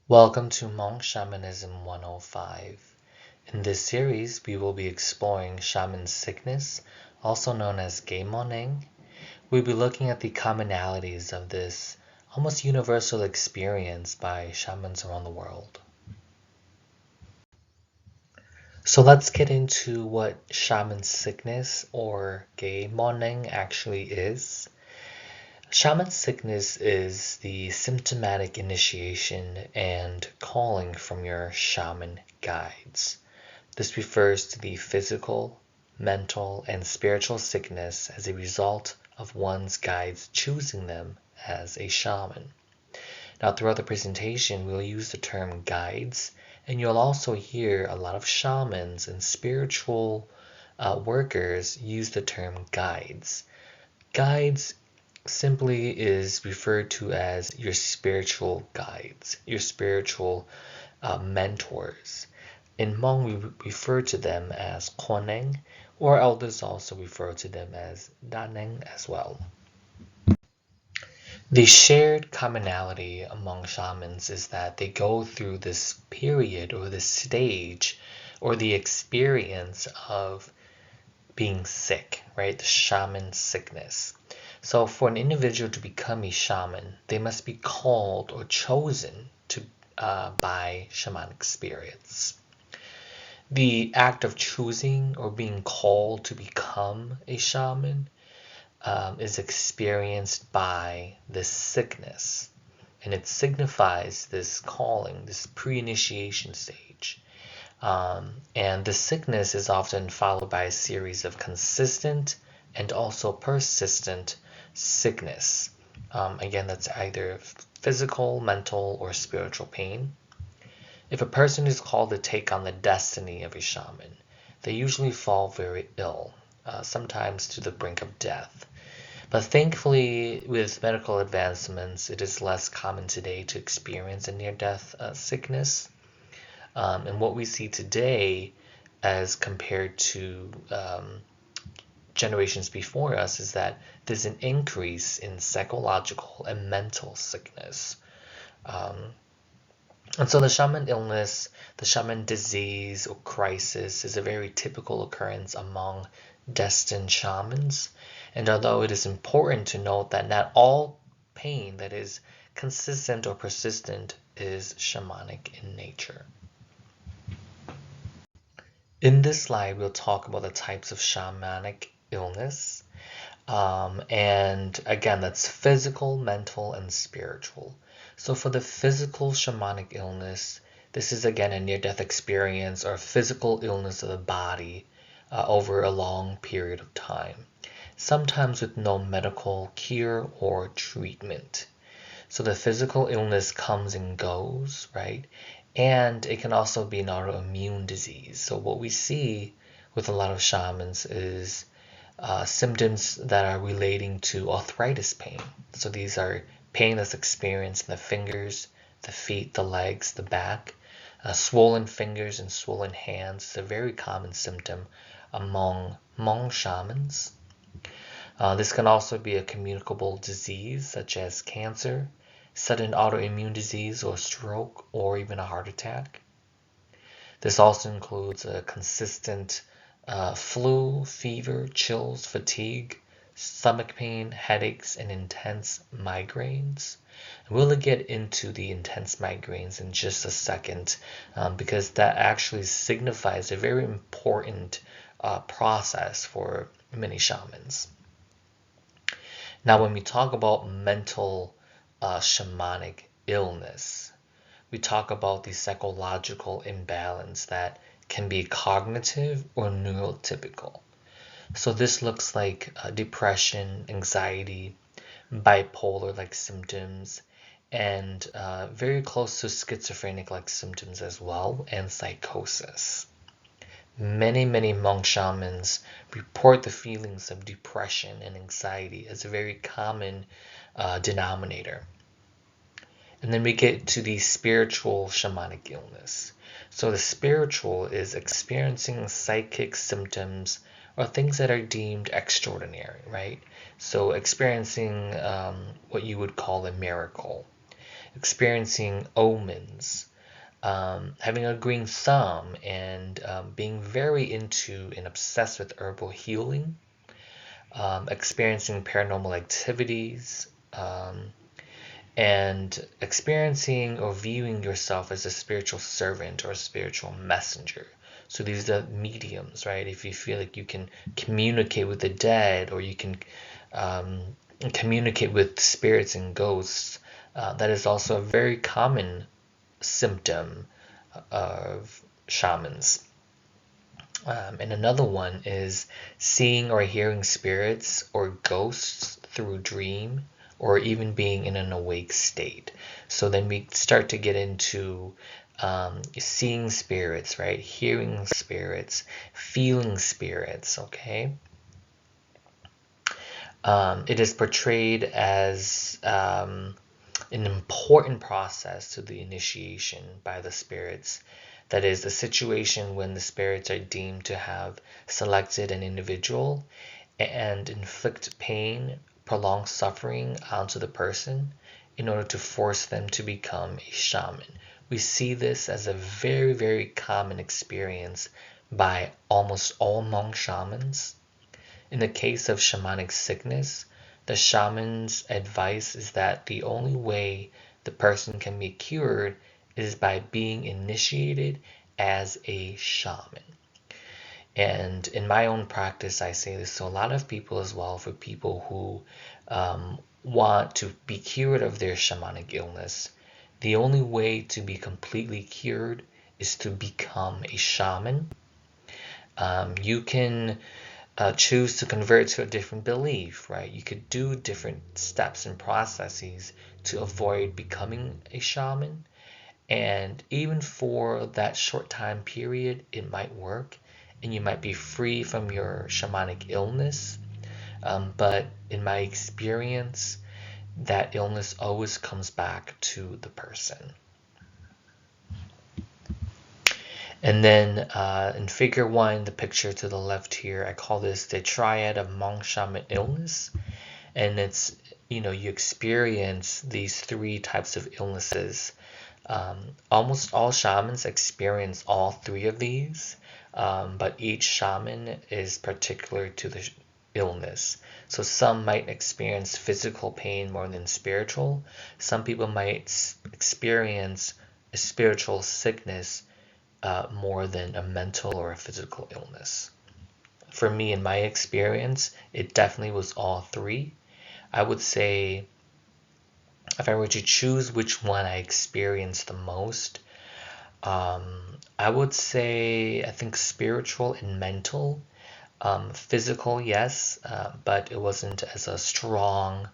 Welcome to Hmong Shamanism 105. In this series, we will be exploring shaman sickness, also known as gay mourning. We'll be looking at the commonalities of this almost universal experience by shamans around the world. So let's get into what shaman sickness or gay mourning actually is. Shaman sickness is the symptomatic initiation and calling from your shaman guides. This refers to the physical, mental, and spiritual sickness as a result of one's guides choosing them as a shaman. Now, throughout the presentation, we'll use the term guides, and you'll also hear a lot of shamans and spiritual workers use the term guides. Guides simply is referred to as your spiritual guides, your spiritual mentors. In Hmong, we refer to them as koneng, or elders also refer to them as daneng as well. The shared commonality among shamans is that they go through this period or this stage or the experience of being sick, right? The shaman sickness. So for an individual to become a shaman, they must be called or chosen by shamanic spirits. The act of choosing or being called to become a shaman is experienced by this sickness, and it signifies this calling, this pre-initiation stage. And the sickness is often followed by a series of consistent and also persistent sickness. Again, that's either physical, mental, or spiritual pain. If a person is called to take on the destiny of a shaman, they usually fall very ill, sometimes to the brink of death. But thankfully, with medical advancements, it is less common today to experience a near-death sickness. And what we see today, as compared to generations before us, is that there's an increase in psychological and mental sickness. And so the shaman illness, the shaman disease or crisis is a very typical occurrence among destined shamans. And although it is important to note that not all pain that is consistent or persistent is shamanic in nature. In this slide, we'll talk about the types of shamanic illness. And again, that's physical, mental, and spiritual. So for the physical shamanic illness, this is again a near-death experience or physical illness of the body over a long period of time, sometimes with no medical cure or treatment. So the physical illness comes and goes, right? And it can also be an autoimmune disease. So what we see with a lot of shamans is symptoms that are relating to arthritis pain. So these are pain that's experienced in the fingers, the feet, the legs, the back. Swollen fingers and swollen hands is a very common symptom among Hmong shamans. This can also be a communicable disease such as cancer, sudden autoimmune disease or stroke, or even a heart attack. This also includes a consistent flu, fever, chills, fatigue, stomach pain, headaches, and intense migraines. We'll get into the intense migraines in just a second because that actually signifies a very important process for many shamans. Now, when we talk about mental shamanic illness, we talk about the psychological imbalance that can be cognitive or neurotypical. So this looks like depression, anxiety, bipolar-like symptoms, and very close to schizophrenic-like symptoms as well, and psychosis. Many Hmong shamans report the feelings of depression and anxiety as a very common denominator. And then we get to the spiritual shamanic illness. So the spiritual is experiencing psychic symptoms or things that are deemed extraordinary, right? So experiencing what you would call a miracle. experiencing omens, having a green thumb, and being very into and obsessed with herbal healing, experiencing paranormal activities, and experiencing or viewing yourself as a spiritual servant or a spiritual messenger. So these are mediums, right? If you feel like you can communicate with the dead, or you can communicate with spirits and ghosts, that is also a very common symptom of shamans. And another one is seeing or hearing spirits or ghosts through dream, or even being in an awake state. So then we start to get into seeing spirits, right? Hearing spirits, feeling spirits, okay? It is portrayed as an important process to the initiation by the spirits. That is, a situation when the spirits are deemed to have selected an individual and inflict pain, prolonged suffering onto the person in order to force them to become a shaman. We see this as a very, very common experience by almost all Hmong shamans. In the case of shamanic sickness, the shaman's advice is that the only way the person can be cured is by being initiated as a shaman. And in my own practice, I say this to a lot of people as well, for people who want to be cured of their shamanic illness. The only way to be completely cured is to become a shaman. You can choose to convert to a different belief, right? You could do different steps and processes to avoid becoming a shaman. And even for that short time period, it might work, and you might be free from your shamanic illness. But in my experience, that illness always comes back to the person. And then in figure 1, the picture to the left here, I call this the triad of Hmong Shaman illness. And it's, you experience these 3 types of illnesses. Almost all shamans experience all 3 of these, but each shaman is particular to the illness. So some might experience physical pain more than spiritual. Some people might experience a spiritual sickness more than a mental or a physical illness. For me, in my experience, it definitely was all 3. I would say, if I were to choose which one I experienced the most, I would say, I think spiritual and mental. Physical, yes, but it wasn't as a strong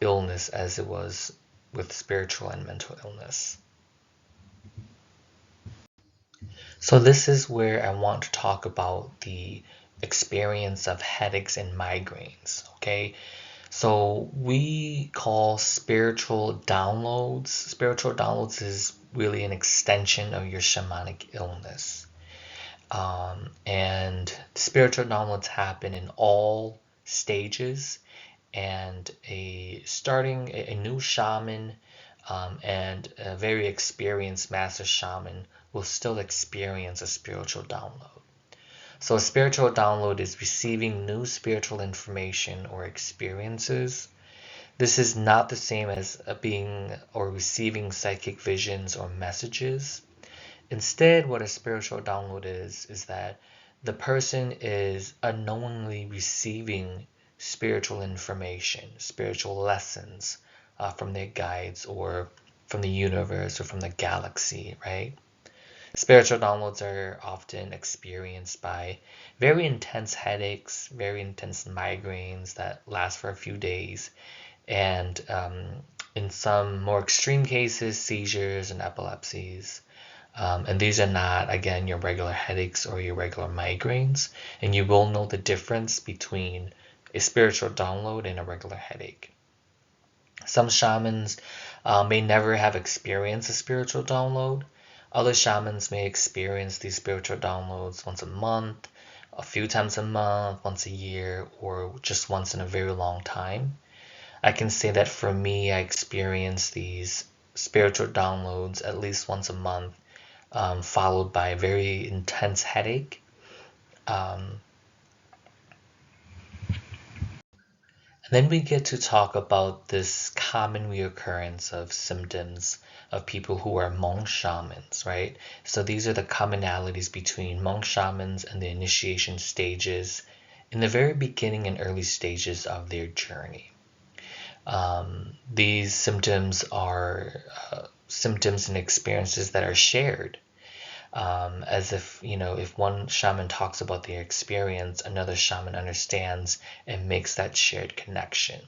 illness as it was with spiritual and mental illness. So this is where I want to talk about the experience of headaches and migraines, okay? So we call spiritual downloads. Spiritual downloads is really an extension of your shamanic illness. And spiritual downloads happen in all stages, and starting a new shaman and a very experienced master shaman will still experience a spiritual download. So a spiritual download is receiving new spiritual information or experiences. This is not the same as being or receiving psychic visions or messages. Instead, what a spiritual download is that the person is unknowingly receiving spiritual information, spiritual lessons from their guides, or from the universe, or from the galaxy, right? Spiritual downloads are often experienced by very intense headaches, very intense migraines that last for a few days, and in some more extreme cases, seizures and epilepsies. And these are not, again, your regular headaches or your regular migraines, and you will know the difference between a spiritual download and a regular headache. Some shamans may never have experienced a spiritual download. Other shamans may experience these spiritual downloads once a month, a few times a month, once a year, or just once in a very long time. I can say that for me, I experienced these spiritual downloads at least once a month, followed by a very intense headache. And then we get to talk about this common reoccurrence of symptoms of people who are Hmong shamans, right? So these are the commonalities between Hmong shamans and the initiation stages in the very beginning and early stages of their journey. These symptoms are symptoms and experiences that are shared. As if, if one shaman talks about their experience, another shaman understands and makes that shared connection.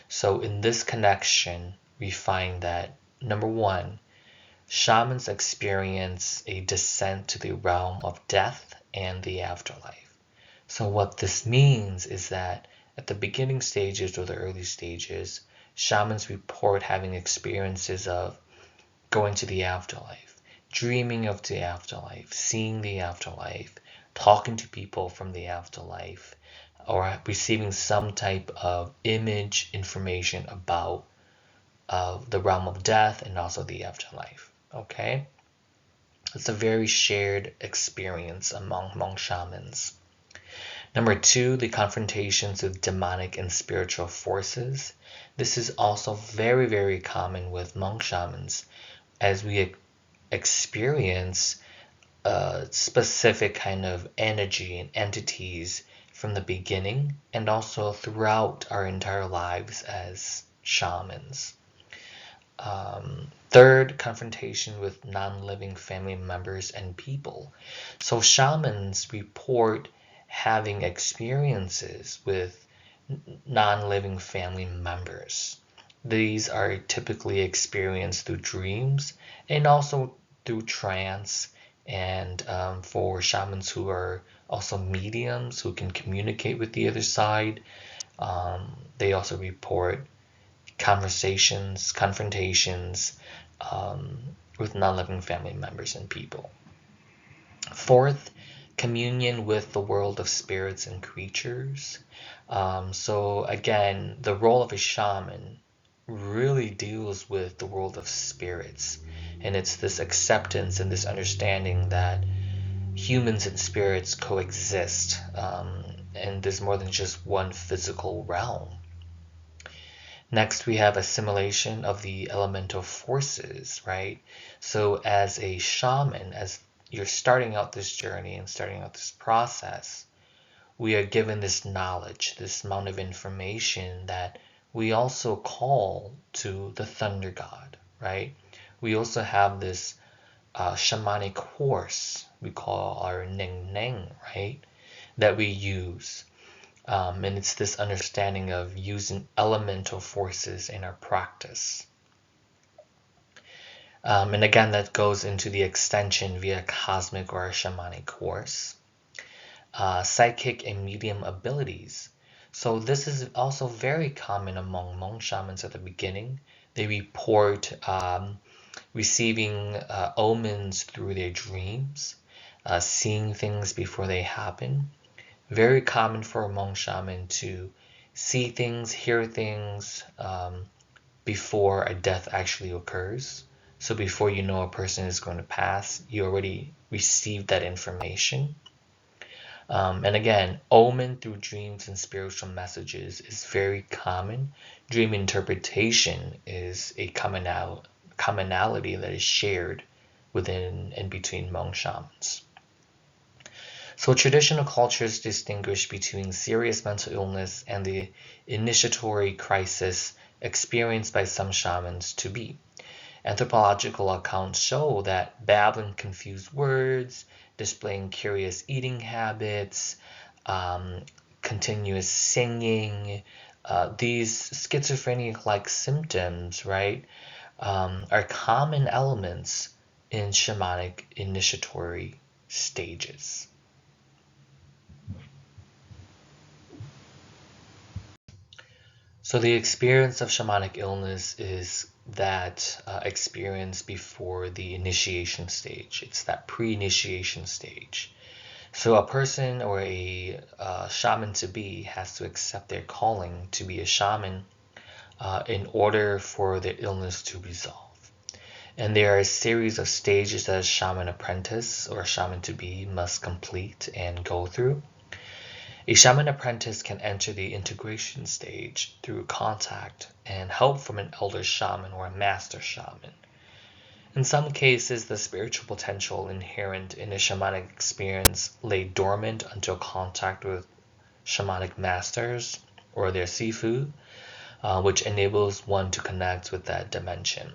So in this connection, we find that, number one, shamans experience a descent to the realm of death and the afterlife. So what this means is that at the beginning stages or the early stages, shamans report having experiences of going to the afterlife, dreaming of the afterlife, seeing the afterlife, talking to people from the afterlife, or receiving some type of image information about the realm of death and also the afterlife. Okay? It's a very shared experience among Hmong shamans. Number two, the confrontations with demonic and spiritual forces. This is also very, very common with Hmong shamans as we experience a specific kind of energy and entities from the beginning and also throughout our entire lives as shamans. Third, confrontation with non-living family members and people. So shamans report having experiences with non-living family members. These are typically experienced through dreams and also through trance. And for shamans who are also mediums who can communicate with the other side, they also report confrontations with non-living family members and people. Fourth, communion with the world of spirits and creatures. So again, the role of a shaman really deals with the world of spirits. And it's this acceptance and this understanding that humans and spirits coexist. And there's more than just one physical realm. Next, we have assimilation of the elemental forces, right? So as a shaman, as you're starting out this journey and starting out this process, we are given this knowledge, this amount of information that we also call to the thunder god, right? We also have this shamanic horse we call our Ning Ning, right? That we use. And it's this understanding of using elemental forces in our practice. And again, that goes into the extension via cosmic or shamanic course. Psychic and medium abilities. So this is also very common among Hmong shamans at the beginning. They report receiving omens through their dreams, seeing things before they happen. Very common for a Hmong shaman to see things, hear things before a death actually occurs. So before you know a person is going to pass, you already received that information. And again, omen through dreams and spiritual messages is very common. Dream interpretation is a commonality that is shared within and between Hmong shamans. So traditional cultures distinguish between serious mental illness and the initiatory crisis experienced by some shamans to be. Anthropological accounts show that babbling confused words, displaying curious eating habits, continuous singing, these schizophrenia-like symptoms, right, are common elements in shamanic initiatory stages. So the experience of shamanic illness is that experience before the initiation stage. It's that pre-initiation stage. So a person or a shaman to be has to accept their calling to be a shaman in order for their illness to resolve. And there are a series of stages that a shaman apprentice or shaman to be must complete and go through. A shaman apprentice can enter the integration stage through contact and help from an elder shaman or a master shaman. In some cases, the spiritual potential inherent in a shamanic experience lay dormant until contact with shamanic masters or their sifu, which enables one to connect with that dimension.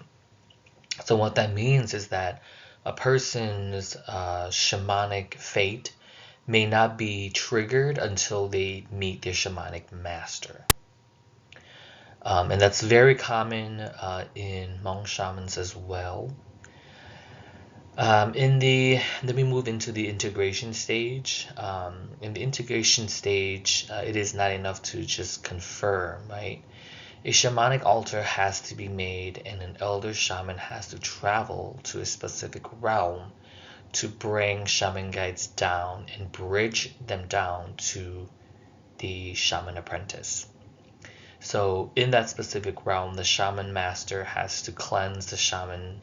So what that means is that a person's shamanic fate may not be triggered until they meet their shamanic master. And that's very common in Hmong shamans as well. Then we move into the integration stage. In the integration stage, it is not enough to just confirm, right? A shamanic altar has to be made, and an elder shaman has to travel to a specific realm to bring shaman guides down and bridge them down to the shaman apprentice. So in that specific realm, the shaman master has to cleanse the shaman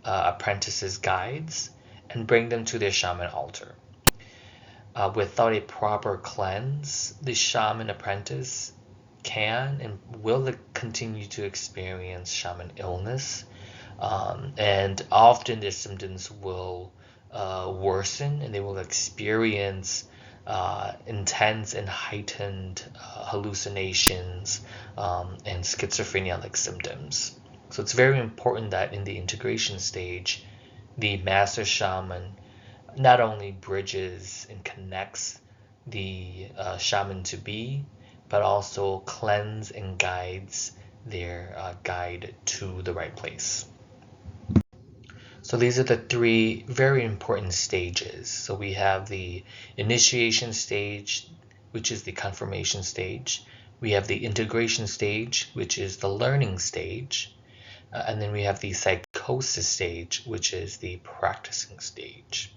apprentice's guides and bring them to their shaman altar. Without a proper cleanse, the shaman apprentice can and will continue to experience shaman illness, and often their symptoms will worsen, and they will experience intense and heightened hallucinations and schizophrenia-like symptoms. So it's very important that in the integration stage, the master shaman not only bridges and connects the shaman to be, but also cleanse and guides their guide to the right place. So these are the three very important stages. So we have the initiation stage, which is the confirmation stage. We have the integration stage, which is the learning stage. And then we have the psychosis stage, which is the practicing stage.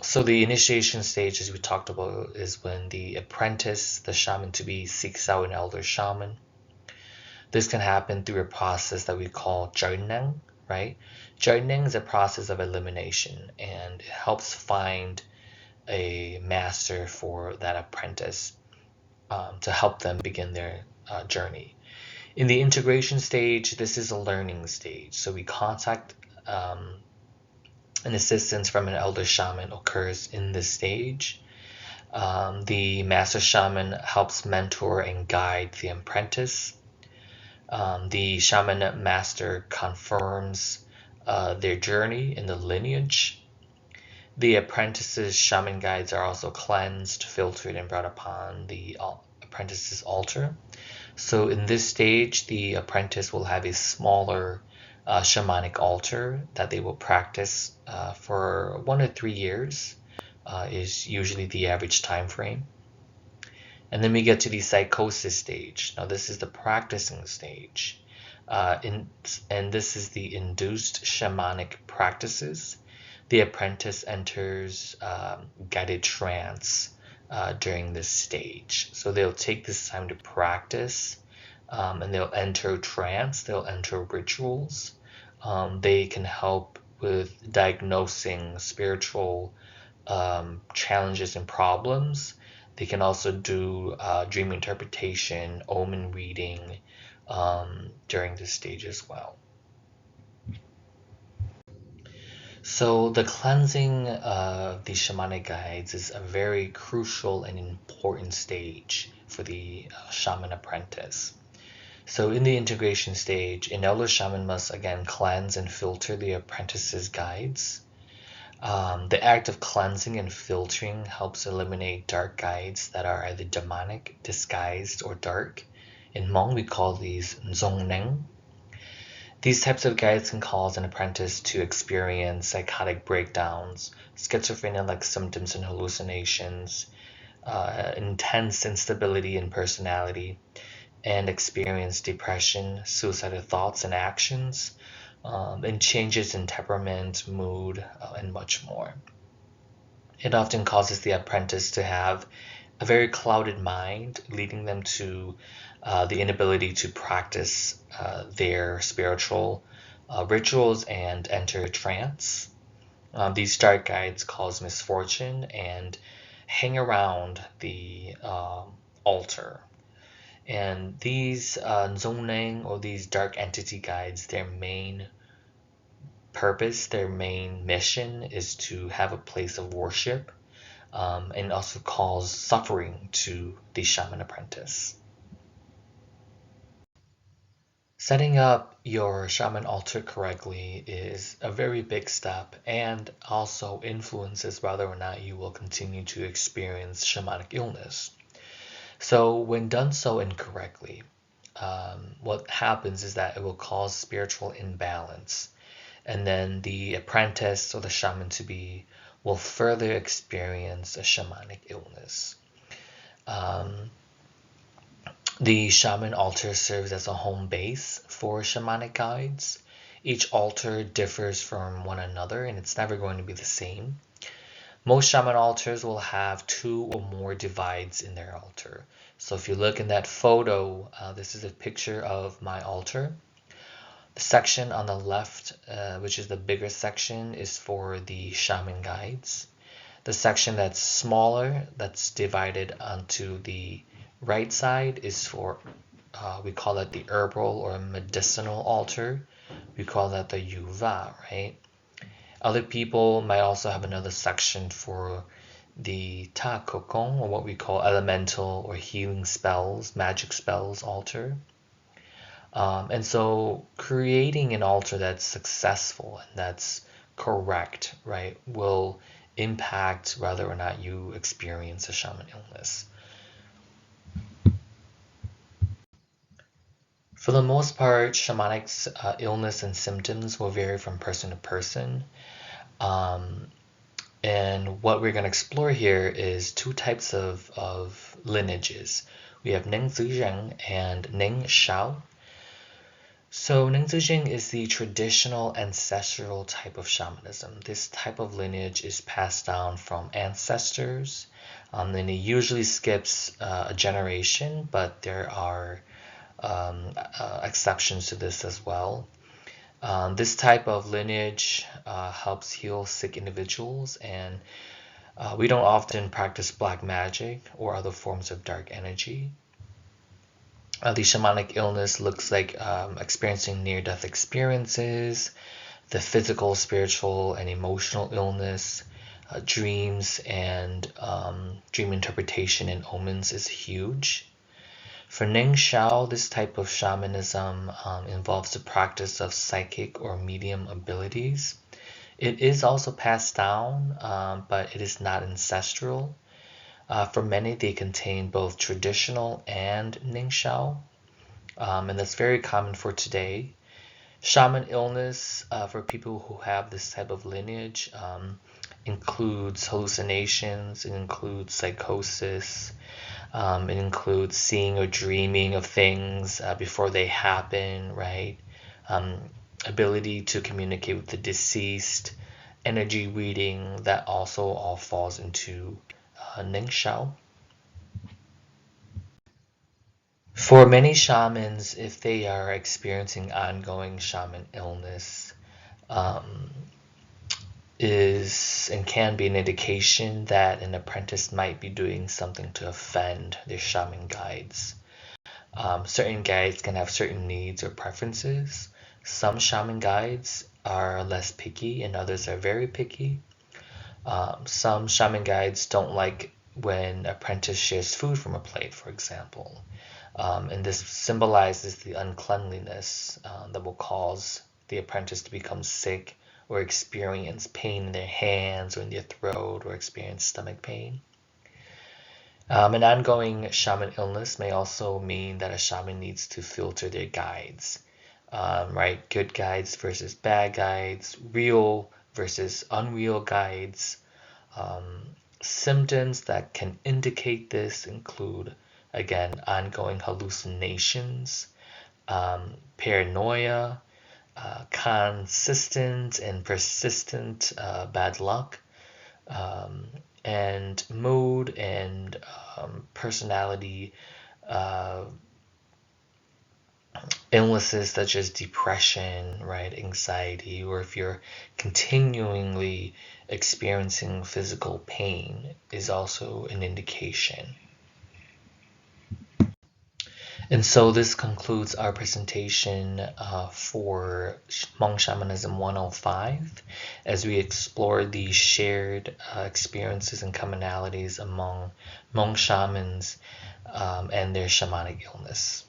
So the initiation stage, as we talked about, is when the apprentice, the shaman to be, seeks out an elder shaman. This can happen through a process that we call zherneng, right? Zherneng is a process of elimination, and it helps find a master for that apprentice to help them begin their journey. In the integration stage, this is a learning stage. So we contact an assistance from an elder shaman occurs in this stage. The master shaman helps mentor and guide the apprentice. The shaman master confirms their journey in the lineage. The apprentice's shaman guides are also cleansed, filtered, and brought upon the apprentice's altar. So in this stage, the apprentice will have a smaller shamanic altar that they will practice for 1 to 3 years is usually the average time frame. And then we get to the psychosis stage. Now this is the practicing stage. And this is the induced shamanic practices. The apprentice enters guided trance during this stage. So they'll take this time to practice, and they'll enter trance, they'll enter rituals. They can help with diagnosing spiritual challenges and problems. They can also do dream interpretation, omen reading during this stage as well. So the cleansing of the shamanic guides is a very crucial and important stage for the shaman apprentice. So in the integration stage, an elder shaman must again cleanse and filter the apprentice's guides. The act of cleansing and filtering helps eliminate dark guides that are either demonic, disguised, or dark. In Hmong, we call these zongneng. These types of guides can cause an apprentice to experience psychotic breakdowns, schizophrenia-like symptoms and hallucinations, intense instability in personality, and experience depression, suicidal thoughts and actions, and changes in temperament, mood, and much more. It often causes the apprentice to have a very clouded mind, leading them to the inability to practice their spiritual rituals and enter trance. These dark guides cause misfortune and hang around the altar. And these zoneng or these dark entity guides, their main purpose, their main mission is to have a place of worship, and also cause suffering to the shaman apprentice. Setting up your shaman altar correctly is a very big step and also influences whether or not you will continue to experience shamanic illness. So when done so incorrectly, what happens is that it will cause spiritual imbalance, and then the apprentice or the shaman to be will further experience a shamanic illness. The shaman altar serves as a home base for shamanic guides. Each altar differs from one another and it's never going to be the same. Most shaman altars will have 2 or more divides in their altar. So if you look in that photo, this is a picture of my altar. The section on the left, which is the bigger section, is for the shaman guides. The section that's smaller, that's divided onto the right side, is for, we call it the herbal or medicinal altar. We call that the yuva, right? Other people might also have another section for the ta kokong, or what we call elemental or healing spells, magic spells altar. And so creating an altar that's successful and that's correct, right, will impact whether or not you experience a shaman illness. For the most part, shamanic illness and symptoms will vary from person to person. And what we're going to explore here is 2 types of lineages. We have Ning Zizheng and Ning Shao. So Ning Zizheng is the traditional ancestral type of shamanism. This type of lineage is passed down from ancestors, and it usually skips a generation, but there are exceptions to this as well. This type of lineage helps heal sick individuals, and we don't often practice black magic or other forms of dark energy. The shamanic illness looks like experiencing near-death experiences, the physical, spiritual, and emotional illness, dreams, and dream interpretation and omens is huge. For Ning Shao, this type of shamanism involves the practice of psychic or medium abilities. It is also passed down, but it is not ancestral. For many, they contain both traditional and Ning Shao, and that's very common for today. Shaman illness for people who have this type of lineage includes hallucinations, it includes psychosis, it includes seeing or dreaming of things before they happen, right? Ability to communicate with the deceased, energy reading, that also all falls into Ning Shao. For many shamans, if they are experiencing ongoing shaman illness, is and can be an indication that an apprentice might be doing something to offend their shaman guides. Certain guides can have certain needs or preferences. Some shaman guides are less picky and others are very picky. Some shaman guides don't like when apprentice shares food from a plate, for example. And this symbolizes the uncleanliness that will cause the apprentice to become sick or experience pain in their hands or in their throat or experience stomach pain. An ongoing shaman illness may also mean that a shaman needs to filter their guides, right? Good guides versus bad guides, real versus unreal guides. Symptoms that can indicate this include, again, ongoing hallucinations, paranoia, consistent and persistent bad luck, and mood and personality illnesses such as depression, right, anxiety, or if you're continually experiencing physical pain is also an indication. And so this concludes our presentation for Hmong Shamanism 105 as we explore the shared experiences and commonalities among Hmong shamans and their shamanic illness.